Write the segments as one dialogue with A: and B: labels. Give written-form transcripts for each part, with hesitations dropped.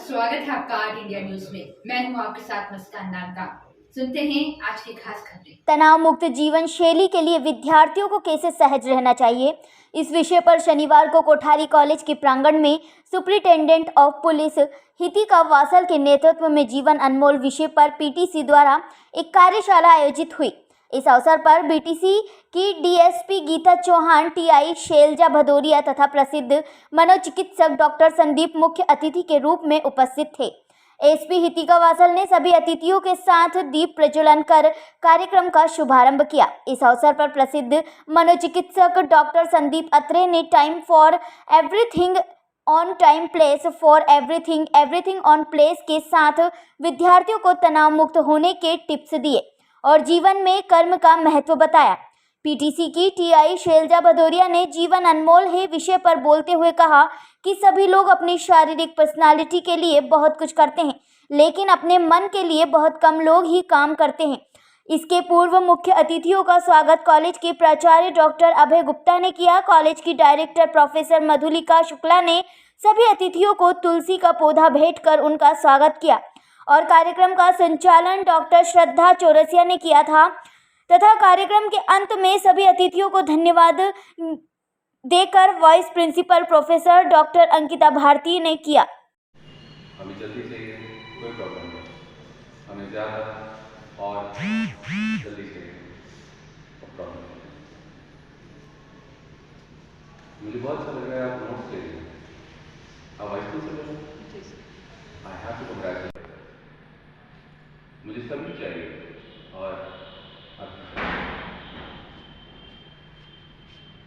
A: स्वागत है आपका आर्ट इंडिया न्यूज में। मैं हूं आपके साथ मुस्कान नागा। सुनते हैं आज की खास खबरें।
B: तनाव मुक्त जीवन शैली के लिए विद्यार्थियों को कैसे सहज रहना चाहिए, इस विषय पर शनिवार को कोठारी कॉलेज के प्रांगण में superintendent of police Hitika vassal के नेतृत्व में जीवन अनमोल विषय पर पीटीसी द्वारा एक कार्यशाला आयोजित हुई। इस अवसर पर बीटीसी की डीएसपी गीता चौहान, टीआई शैलजा भदौरिया तथा प्रसिद्ध मनोचिकित्सक डॉक्टर संदीप मुख्य अतिथि के रूप में उपस्थित थे। एसपी हितिका वासल ने सभी अतिथियों के साथ दीप प्रज्वलन कर कार्यक्रम का शुभारंभ किया। इस अवसर पर प्रसिद्ध मनोचिकित्सक डॉक्टर संदीप अत्रे ने time for everything on time, place for everything, everything on place के साथ विद्यार्थियों को तनाव मुक्त होने के टिप्स दिए और जीवन में कर्म का महत्व बताया। पीटीसी की टीआई शैलजा भदौरिया ने जीवन अनमोल है विषय पर बोलते हुए कहा कि सभी लोग अपनी शारीरिक पर्सनालिटी के लिए बहुत कुछ करते हैं, लेकिन अपने मन के लिए बहुत कम लोग ही काम करते हैं। इसके पूर्व मुख्य अतिथियों का स्वागत कॉलेज के प्राचार्य डॉक्टर अभय गुप्ता ने किया। कॉलेज की डायरेक्टर प्रोफेसर मधुलिका शुक्ला ने सभी अतिथियों को तुलसी का पौधा भेंट कर उनका स्वागत किया और कार्यक्रम का संचालन डॉक्टर श्रद्धा चौरसिया ने किया था तथा कार्यक्रम के अंत में सभी अतिथियों को धन्यवाद देकर vice principal professor doctor Ankita Bharti ने किया।
C: हमें जल्दी चाहिए, कोई प्रॉब्लम नहीं। हमें ज़्यादा और जल्दी चाहिए, कोई प्रॉब्लम नहीं। मुझे बहुत अच्छा लग रहा है आप नोट्स ले रहे हैं। आप वाइस प्रिंसिपल हैं? I have to congratulate. मुझे सभी चाहिए और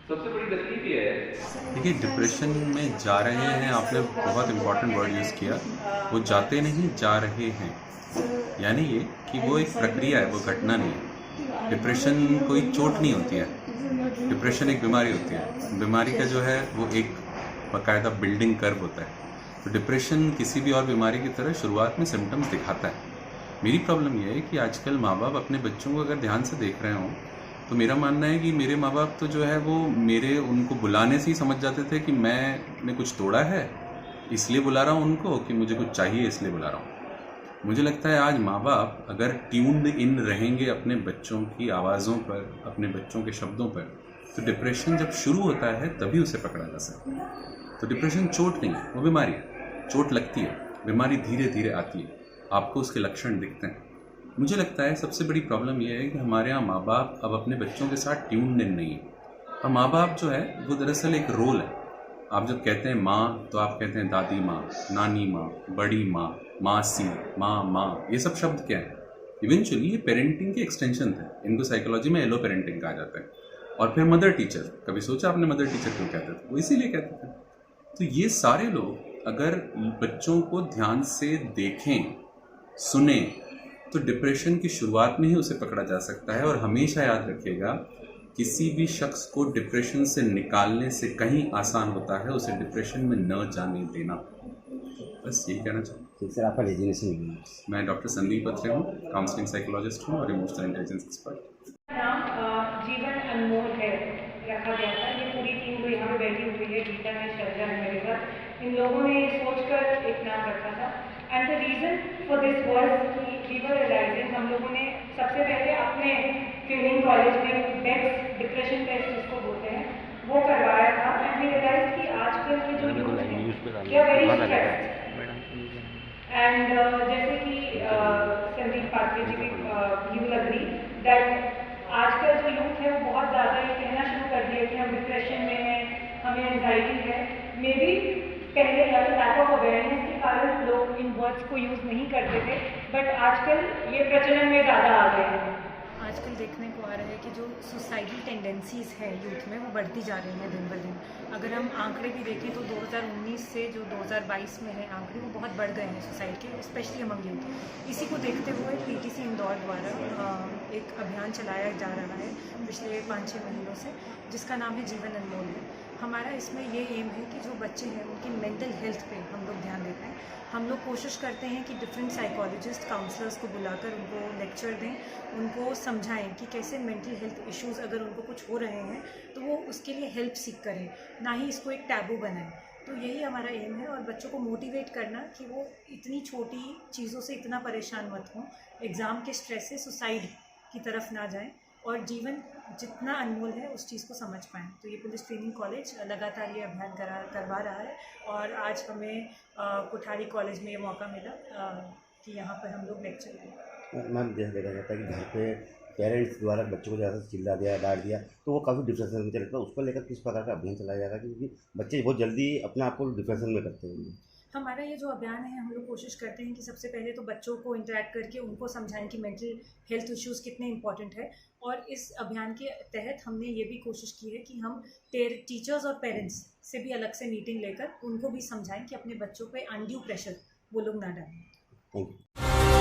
C: सबसे बड़ी तकलीफ ये है।
D: देखिए, डिप्रेशन में जा रहे हैं, आपने बहुत इम्पोर्टेंट वर्ड यूज़ किया। वो जाते नहीं, जा रहे हैं, यानी ये कि वो एक प्रक्रिया है, वो घटना नहीं है। डिप्रेशन कोई चोट नहीं होती है, डिप्रेशन एक बीमारी होती है। बीमारी का जो है वो एक बाकायदा बिल्डिंग कर्व होता है। तो डिप्रेशन किसी भी और बीमारी की तरह शुरुआत में सिम्टम्स दिखाता है। मेरी प्रॉब्लम ये है कि आजकल माँ बाप अपने बच्चों को अगर ध्यान से देख रहे हों तो मेरा मानना है कि मेरे माँ बाप तो जो है वो उनको बुलाने से ही समझ जाते थे कि मैंने कुछ तोड़ा है इसलिए बुला रहा हूँ उनको, कि मुझे कुछ चाहिए इसलिए बुला रहा हूँ। मुझे लगता है आज माँ बाप अगर ट्यून्ड इन रहेंगे अपने बच्चों की आवाज़ों पर, अपने बच्चों के शब्दों पर, तो डिप्रेशन जब शुरू होता है तभी उसे पकड़ा जा सकता है। तो डिप्रेशन चोट नहीं है, वो बीमारी है। चोट लगती है, बीमारी धीरे धीरे आती है, आपको उसके लक्षण दिखते हैं। मुझे लगता है सबसे बड़ी प्रॉब्लम यह है कि हमारे यहाँ माँ बाप अब अपने बच्चों के साथ ट्यून्ड इन नहीं है। और माँ बाप जो है वो दरअसल एक रोल है। आप जब कहते हैं माँ तो आप कहते हैं दादी माँ, नानी माँ, बड़ी माँ, मासी, माँ, ये सब शब्द क्या है? इवेंचुअली ये पेरेंटिंग के एक्सटेंशन थे। इनको साइकोलॉजी में एलो पेरेंटिंग कहा जाता है। और फिर मदर टीचर, कभी सोचा आपने मदर टीचर क्यों कहते थे? वो इसीलिए कहते थे। तो ये सारे लोग अगर बच्चों को ध्यान से देखें, सुने, तो डिप्रेशन की शुरुआत में ही उसे पकड़ा जा सकता है। और हमेशा याद रखिएगा, किसी भी शख्स को डिप्रेशन से निकालने से कहीं आसान होता है उसे डिप्रेशन में न जाने देना। बस यही कहना चाहूँगा।
E: सर, आपका डेजिग्नेशन?
D: मैं डॉक्टर संदीप अत्रे हूँ, काउंसलिंग साइकोलॉजिस्ट हूँ और इमोशनल इंटेलिजेंस एक्सपर्ट।
F: नाम जीवन अनमोल है रखा गया था। ये पूरी टीम जो यहाँ पे बैठी हुई है, गीता है, शैलजा है मेरे साथ, इन लोगों ने ये सोचकर एक नाम रखा था। And the reason for this was कि वी वर रियलाइजिंग, हम लोगों ने सबसे पहले अपने ट्रेनिंग कॉलेज में बेक्स डिप्रेशन टेस्ट जिसको बोलते हैं वो करवाया था। एंड वी रियलाइज कि आजकल के जो यूथ है they are very stressed. And जैसे कि संदीप पात्रे जी भी यू विल एग्री दैट आजकल जो यूथ है वो बहुत ज़्यादा ये कहना शुरू कर दिया कि हम डिप्रेशन में हैं, हमें एंजाइटी है। मे बी पहले या तो लैक ऑफ अवेयरनेस के कारण लोग इन वर्ड्स को यूज़ नहीं करते थे, बट आजकल ये प्रचलन में ज़्यादा आ गए हैं।
G: आजकल देखने को आ रहा है कि जो सुसाइडल टेंडेंसीज़ है यूथ में वो बढ़ती जा रही हैं दिन ब दिन। अगर हम आंकड़े भी देखें तो 2019 से जो 2022 में है आंकड़े वो बहुत बढ़ गए हैं सुसाइड के, स्पेशली अमंग यूथ। इसी को देखते हुए पीटीसी इंदौर द्वारा एक अभियान चलाया जा रहा है पिछले 5-6 महीनों से, जिसका नाम है जीवन अनमोल है। हमारा इसमें ये एम है कि जो बच्चे हैं उनकी मेंटल हेल्थ पे हम लोग ध्यान देते हैं। हम लोग कोशिश करते हैं कि डिफरेंट साइकोलॉजिस्ट, काउंसलर्स को बुलाकर उनको लेक्चर दें, उनको समझाएं कि कैसे मेंटल हेल्थ इश्यूज़ अगर उनको कुछ हो रहे हैं तो वो उसके लिए हेल्प सीख करें, ना ही इसको एक टैबू बनाएं। तो तो यही हमारा एम है, और बच्चों को मोटिवेट करना कि वो इतनी छोटी चीज़ों से इतना परेशान मत हों, एग्ज़ाम के स्ट्रेस से सुसाइड की तरफ ना जाएं, और जीवन जितना अनमोल है उस चीज़ को समझ पाएँ। तो ये पुलिस ट्रेनिंग कॉलेज लगातार ये अभियान करवा रहा है, और आज हमें कोठारी कॉलेज में ये मौका मिला कि यहाँ पर हम लोग लेक्चर दें।
E: मैम, जैसे देखा जाता है कि घर पे पेरेंट्स द्वारा बच्चों को ज़्यादा चिल्ला दिया, डांट दिया, तो वो काफ़ी डिप्रेशन में चले जाता है। उसको लेकर किस प्रकार का अभियान चलाया जाएगा, क्योंकि बच्चे बहुत जल्दी अपने आप को डिप्रेशन में करते हैं?
G: हमारा ये जो अभियान है, हम लोग कोशिश करते हैं कि सबसे पहले तो बच्चों को इंटरेक्ट करके उनको समझाएं कि मेंटल हेल्थ इश्यूज़ कितने इंपॉर्टेंट है, और इस अभियान के तहत हमने ये भी कोशिश की है कि हम टीचर्स और पेरेंट्स से भी अलग से मीटिंग लेकर उनको भी समझाएं कि अपने बच्चों पे अनड्यू प्रेशर वो लोग ना डालें।
E: Thank you.